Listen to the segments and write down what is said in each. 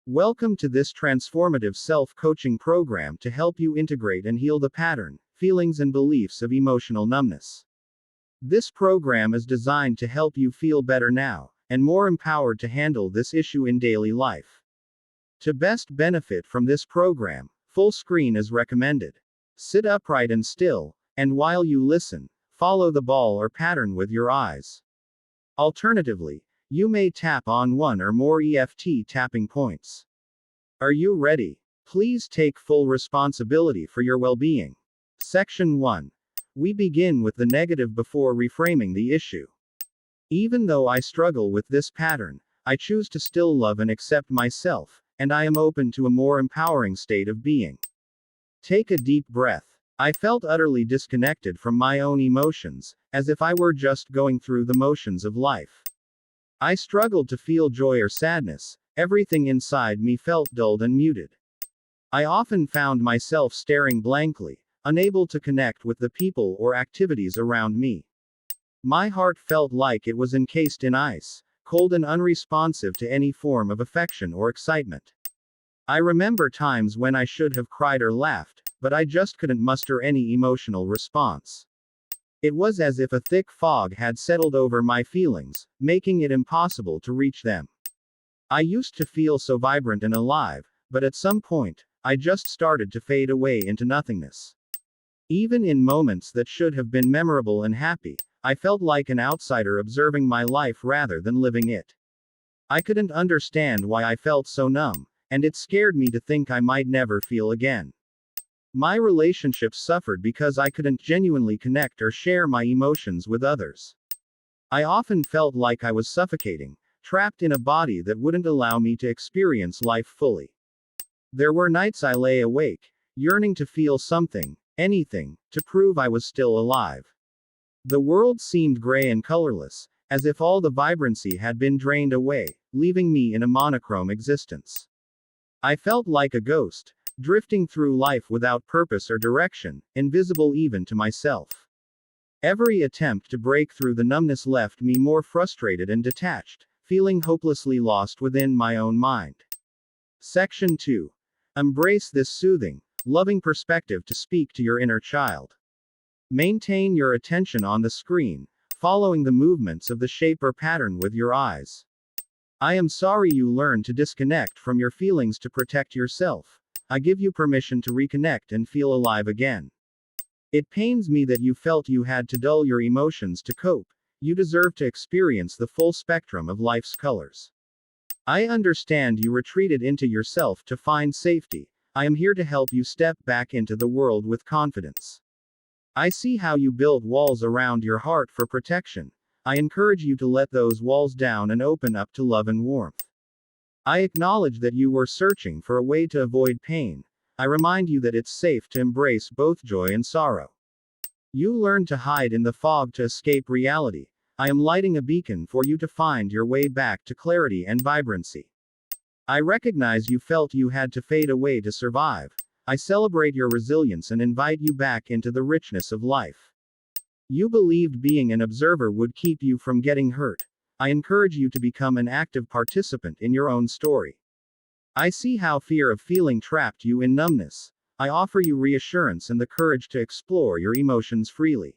Welcome to this transformative self-coaching program to help you integrate and heal the pattern, feelings and beliefs of emotional numbness. This program is designed to help you feel better now, and more empowered to handle this issue in daily life. To best benefit from this program, full screen is recommended. Sit upright and still, and while you listen, follow the ball or pattern with your eyes. Alternatively, you may tap on one or more EFT tapping points. Are you ready? Please take full responsibility for your well-being. Section 1. We begin with the negative before reframing the issue. Even though I struggle with this pattern, I choose to still love and accept myself, and I am open to a more empowering state of being. Take a deep breath. I felt utterly disconnected from my own emotions, as if I were just going through the motions of life. I struggled to feel joy or sadness, everything inside me felt dulled and muted. I often found myself staring blankly, unable to connect with the people or activities around me. My heart felt like it was encased in ice, cold and unresponsive to any form of affection or excitement. I remember times when I should have cried or laughed, but I just couldn't muster any emotional response. It was as if a thick fog had settled over my feelings, making it impossible to reach them. I used to feel so vibrant and alive, but at some point, I just started to fade away into nothingness. Even in moments that should have been memorable and happy, I felt like an outsider observing my life rather than living it. I couldn't understand why I felt so numb, and it scared me to think I might never feel again. My relationships suffered because I couldn't genuinely connect or share my emotions with others. I often felt like I was suffocating, trapped in a body that wouldn't allow me to experience life fully. There were nights I lay awake, yearning to feel something, anything, to prove I was still alive. The world seemed gray and colorless, as if all the vibrancy had been drained away, leaving me in a monochrome existence. I felt like a ghost, drifting through life without purpose or direction, invisible even to myself. Every attempt to break through the numbness left me more frustrated and detached, feeling hopelessly lost within my own mind. Section 2. Embrace this soothing, loving perspective to speak to your inner child. Maintain your attention on the screen, following the movements of the shape or pattern with your eyes. I am sorry you learned to disconnect from your feelings to protect yourself. I give you permission to reconnect and feel alive again. It pains me that you felt you had to dull your emotions to cope. You deserve to experience the full spectrum of life's colors. I understand you retreated into yourself to find safety. I am here to help you step back into the world with confidence. I see how you built walls around your heart for protection. I encourage you to let those walls down and open up to love and warmth. I acknowledge that you were searching for a way to avoid pain. I remind you that it's safe to embrace both joy and sorrow. You learned to hide in the fog to escape reality. I am lighting a beacon for you to find your way back to clarity and vibrancy. I recognize you felt you had to fade away to survive. I celebrate your resilience and invite you back into the richness of life. You believed being an observer would keep you from getting hurt. I encourage you to become an active participant in your own story. I see how fear of feeling trapped you in numbness. I offer you reassurance and the courage to explore your emotions freely.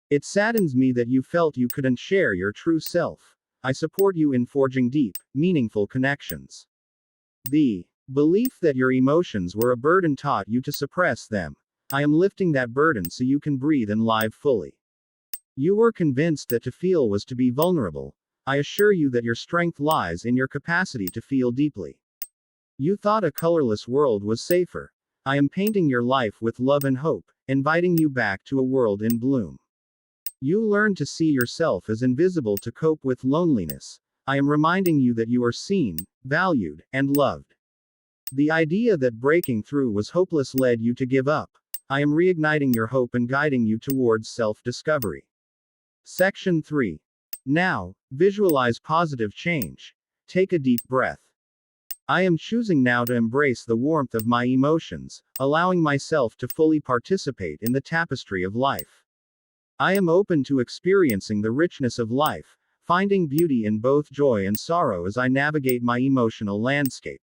It saddens me that you felt you couldn't share your true self. I support you in forging deep, meaningful connections. The belief that your emotions were a burden taught you to suppress them. I am lifting that burden so you can breathe and live fully. You were convinced that to feel was to be vulnerable. I assure you that your strength lies in your capacity to feel deeply. You thought a colorless world was safer. I am painting your life with love and hope, inviting you back to a world in bloom. You learned to see yourself as invisible to cope with loneliness. I am reminding you that you are seen, valued, and loved. The idea that breaking through was hopeless led you to give up. I am reigniting your hope and guiding you towards self-discovery. Section 3. Now, visualize positive change. Take a deep breath. I am choosing now to embrace the warmth of my emotions, allowing myself to fully participate in the tapestry of life. I am open to experiencing the richness of life, finding beauty in both joy and sorrow as I navigate my emotional landscape.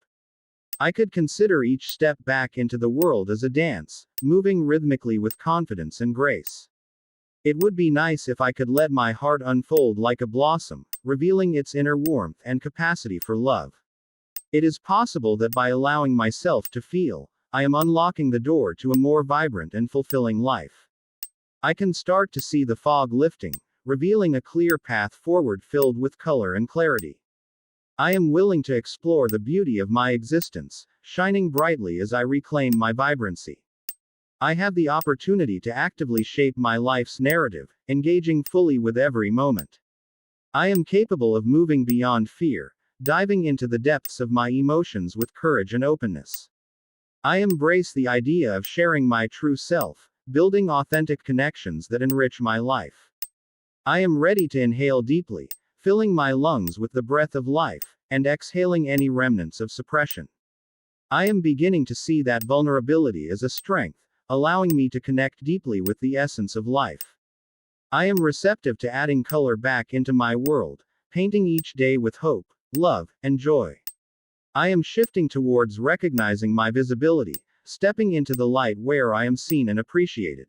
I could consider each step back into the world as a dance, moving rhythmically with confidence and grace. It would be nice if I could let my heart unfold like a blossom, revealing its inner warmth and capacity for love. It is possible that by allowing myself to feel, I am unlocking the door to a more vibrant and fulfilling life. I can start to see the fog lifting, revealing a clear path forward filled with color and clarity. I am willing to explore the beauty of my existence, shining brightly as I reclaim my vibrancy. I have the opportunity to actively shape my life's narrative, engaging fully with every moment. I am capable of moving beyond fear, diving into the depths of my emotions with courage and openness. I embrace the idea of sharing my true self, building authentic connections that enrich my life. I am ready to inhale deeply, filling my lungs with the breath of life, and exhaling any remnants of suppression. I am beginning to see that vulnerability as a strength, allowing me to connect deeply with the essence of life. I am receptive to adding color back into my world, painting each day with hope, love, and joy. I am shifting towards recognizing my visibility, stepping into the light where I am seen and appreciated.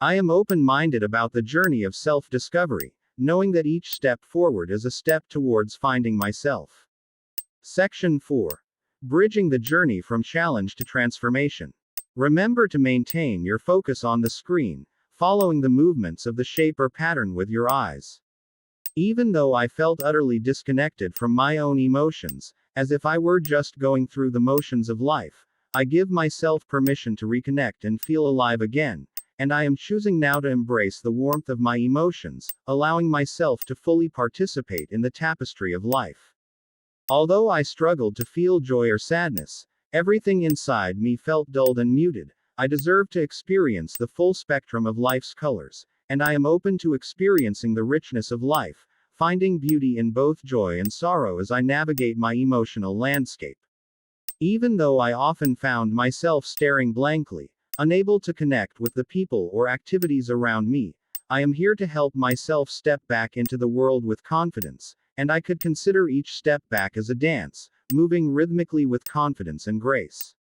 I am open-minded about the journey of self-discovery, knowing that each step forward is a step towards finding myself. Section 4. Bridging the journey from challenge to transformation. Remember to maintain your focus on the screen, following the movements of the shape or pattern with your eyes. Even though I felt utterly disconnected from my own emotions, as if I were just going through the motions of life, I give myself permission to reconnect and feel alive again, and I am choosing now to embrace the warmth of my emotions, allowing myself to fully participate in the tapestry of life. Although I struggled to feel joy or sadness, everything inside me felt dulled and muted. I deserve to experience the full spectrum of life's colors, and I am open to experiencing the richness of life, finding beauty in both joy and sorrow as I navigate my emotional landscape. Even though I often found myself staring blankly, unable to connect with the people or activities around me, I am here to help myself step back into the world with confidence, and I could consider each step back as a dance, moving rhythmically with confidence and grace.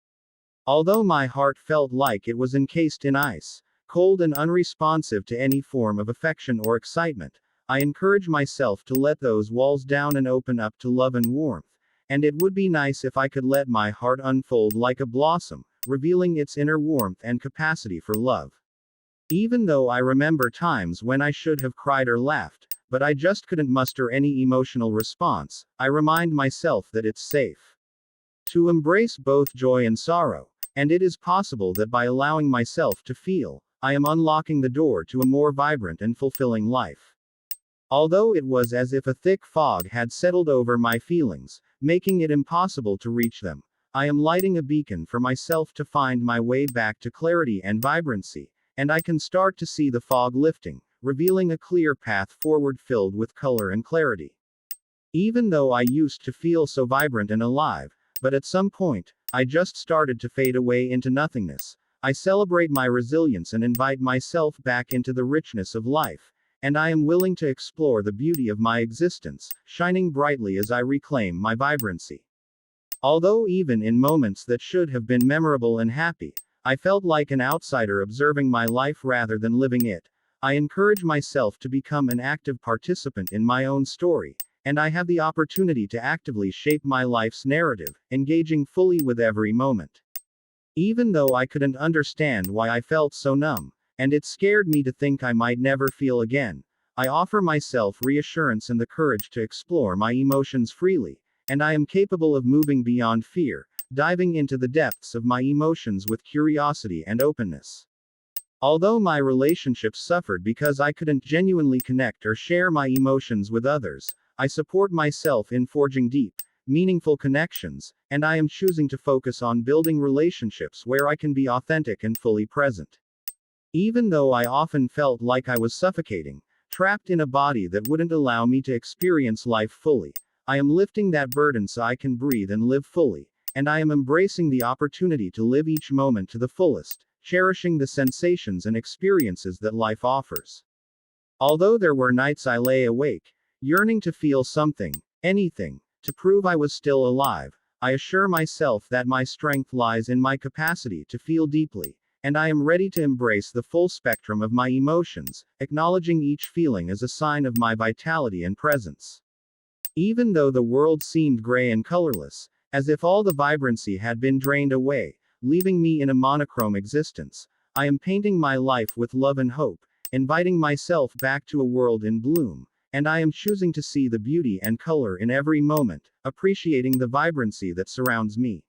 Although my heart felt like it was encased in ice, cold and unresponsive to any form of affection or excitement, I encourage myself to let those walls down and open up to love and warmth, and it would be nice if I could let my heart unfold like a blossom, revealing its inner warmth and capacity for love. Even though I remember times when I should have cried or laughed, but I just couldn't muster any emotional response, I remind myself that it's safe to embrace both joy and sorrow, and it is possible that by allowing myself to feel, I am unlocking the door to a more vibrant and fulfilling life. Although it was as if a thick fog had settled over my feelings, making it impossible to reach them, I am lighting a beacon for myself to find my way back to clarity and vibrancy, and I can start to see the fog lifting, revealing a clear path forward filled with color and clarity. Even though I used to feel so vibrant and alive, but at some point, I just started to fade away into nothingness, I celebrate my resilience and invite myself back into the richness of life, and I am willing to explore the beauty of my existence, shining brightly as I reclaim my vibrancy. Although even in moments that should have been memorable and happy, I felt like an outsider observing my life rather than living it, I encourage myself to become an active participant in my own story, and I have the opportunity to actively shape my life's narrative, engaging fully with every moment. Even though I couldn't understand why I felt so numb, and it scared me to think I might never feel again, I offer myself reassurance and the courage to explore my emotions freely, and I am capable of moving beyond fear, diving into the depths of my emotions with curiosity and openness. Although my relationships suffered because I couldn't genuinely connect or share my emotions with others, I support myself in forging deep, meaningful connections, and I am choosing to focus on building relationships where I can be authentic and fully present. Even though I often felt like I was suffocating, trapped in a body that wouldn't allow me to experience life fully, I am lifting that burden so I can breathe and live fully, and I am embracing the opportunity to live each moment to the fullest, cherishing the sensations and experiences that life offers. Although there were nights I lay awake, yearning to feel something, anything, to prove I was still alive, I assure myself that my strength lies in my capacity to feel deeply, and I am ready to embrace the full spectrum of my emotions, acknowledging each feeling as a sign of my vitality and presence. Even though the world seemed gray and colorless, as if all the vibrancy had been drained away, leaving me in a monochrome existence, I am painting my life with love and hope, inviting myself back to a world in bloom, and I am choosing to see the beauty and color in every moment, appreciating the vibrancy that surrounds me.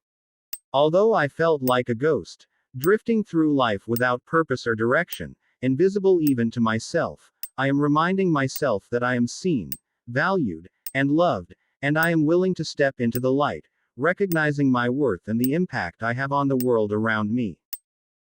Although I felt like a ghost, drifting through life without purpose or direction, invisible even to myself, I am reminding myself that I am seen, valued, and loved, and I am willing to step into the light, recognizing my worth and the impact I have on the world around me.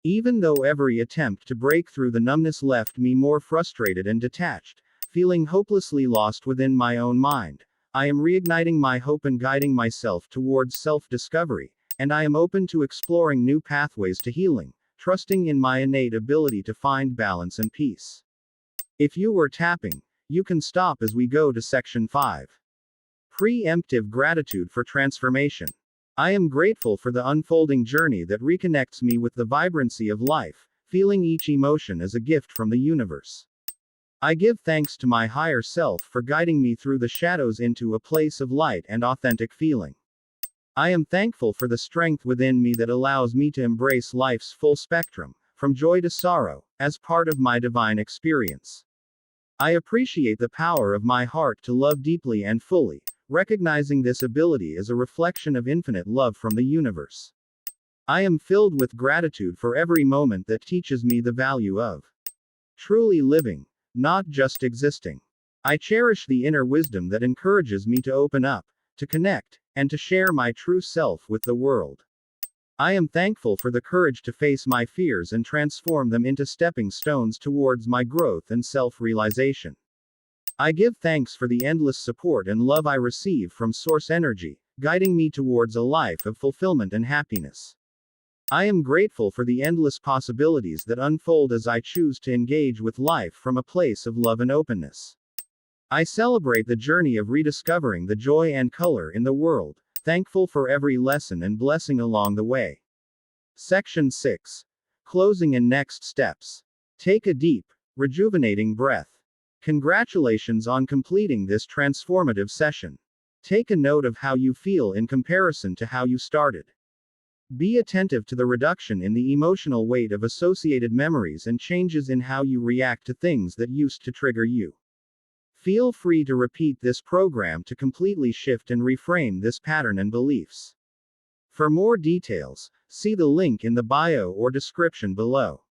Even though every attempt to break through the numbness left me more frustrated and detached, feeling hopelessly lost within my own mind, I am reigniting my hope and guiding myself towards self-discovery, and I am open to exploring new pathways to healing, trusting in my innate ability to find balance and peace. If you were tapping, you can stop as we go to section 5. Preemptive gratitude for transformation. I am grateful for the unfolding journey that reconnects me with the vibrancy of life, feeling each emotion as a gift from the universe. I give thanks to my higher self for guiding me through the shadows into a place of light and authentic feeling. I am thankful for the strength within me that allows me to embrace life's full spectrum, from joy to sorrow, as part of my divine experience. I appreciate the power of my heart to love deeply and fully, recognizing this ability as a reflection of infinite love from the universe. I am filled with gratitude for every moment that teaches me the value of truly living, not just existing. I cherish the inner wisdom that encourages me to open up, to connect, and to share my true self with the world. I am thankful for the courage to face my fears and transform them into stepping stones towards my growth and self-realization. I give thanks for the endless support and love I receive from Source Energy, guiding me towards a life of fulfillment and happiness. I am grateful for the endless possibilities that unfold as I choose to engage with life from a place of love and openness. I celebrate the journey of rediscovering the joy and color in the world, thankful for every lesson and blessing along the way. Section 6. Closing and next steps. Take a deep, rejuvenating breath. Congratulations on completing this transformative session. Take a note of how you feel in comparison to how you started. Be attentive to the reduction in the emotional weight of associated memories and changes in how you react to things that used to trigger you. Feel free to repeat this program to completely shift and reframe this pattern and beliefs. For more details, see the link in the bio or description below.